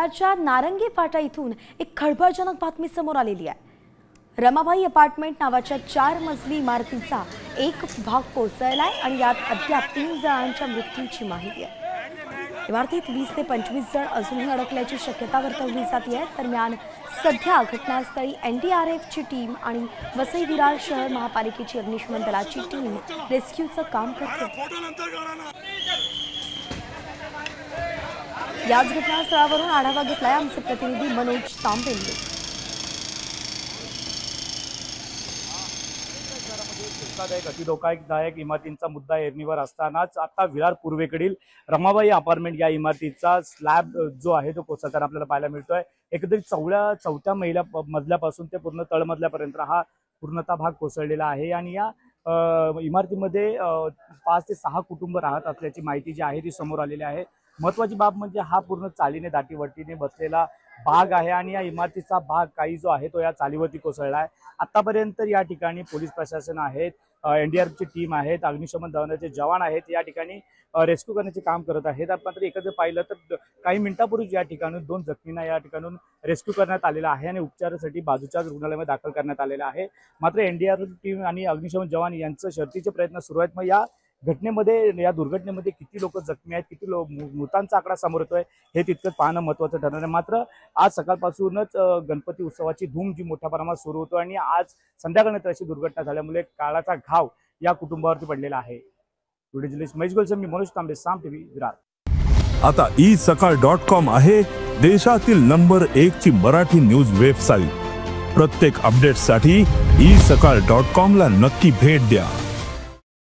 विरारच्या नारंगी फाटा इथून एक खळबळजनक बातमी समोर आलेली आहे। रमाबाई अपार्टमेंट नावाच्या 4 मजली इमारतीचा एक भाग कोसळलाय आणि यात अद्याप 3 जणांच्या मृत्यूची माहिती आहे। इमारतीत 20 ते 25 जण अजूनही अडकल्याची शक्यता वर्तवली जाते। दरम्यान सध्या घटनास्थळी एनडीआरएफची टीम आणि वसई विरार शहर महापालिकेची अग्निशमन दलाची टीम रेस्क्यूचं काम करते। याच घटनास्थळावरून आढावा घेतलाय आमचे प्रतिनिधी मनोज तांबेंनी। अतिधोकादायक इमारतींचा मुद्दा एरणीवर असतानाच आता विरार पूर्वेकडील रमाबाई अपार्टमेंट या इमारतीचा स्लॅब जो आहे तो कोसळताना आपल्याला पाहायला मिळतोय। एकंदरीत चौथ्या मजल्यापासून ते पूर्ण तळमजल्यापर्यंत हा पूर्णतः भाग कोसळलेला आहे आणि या इमारतीमध्ये 5 ते 6 कुटुंब राहत असल्याची माहिती जी आहे ती समोर आलेली आहे। महत्त्वाची बाब म्हणजे हा पूर्ण चालीने दाटीवटीने बसलेला भाग आहे आणि या इमारतीचा भाग काही जो आहे तो या चालीवरती कोसळला आहे। आतापर्यंत या ठिकाणी पोलीस प्रशासन आहेत, एनडीआरएफची टीम आहेत, अग्निशमन दलाचे जवान आहेत, या ठिकाणी रेस्क्यू करण्याचे काम करत आहेत। मात्र एकत्र पाहिलं तर काही मिनिटांपूर्वी या ठिकाणी 2 जखमींना या ठिकाणून रेस्क्यू करण्यात आलेला आहे आणि उपचारासाठी बाजूच्या रुग्णालयामध्ये दाखल करण्यात आलेला आहे। मात्र एनडीआरएफ टीम आणि अग्निशमन जवान यांचे शर्थीचे प्रयत्न सुरू आहेत। मग या दुर्घटनेमध्ये किती लोक जखमी आहेत, किती मृतांचा आकडा समोर येतोय हे तितकंच पाहणं महत्त्वाचं ठरणार आहे। मात्र आज सकाळपासूनच गणपती उत्सवाची धूम जी मोठ्या प्रमाणात सुरू होतो आणि आज संध्याकाळनंतर अशी दुर्घटना झाल्यामुळे काळाचा घाव या कुटुंबावरती पडलेला आहे। व्हिडिओ जर्नलिस्ट महेश गोलसे, मी मनोज तांबे, साम टीव्ही, विरार। आता isakal.com आहे देशातील नंबर 1 ची मराठी न्यूज वेबसाईट। प्रत्येक अपडेटसाठी isakal.com ला नक्की भेट द्या।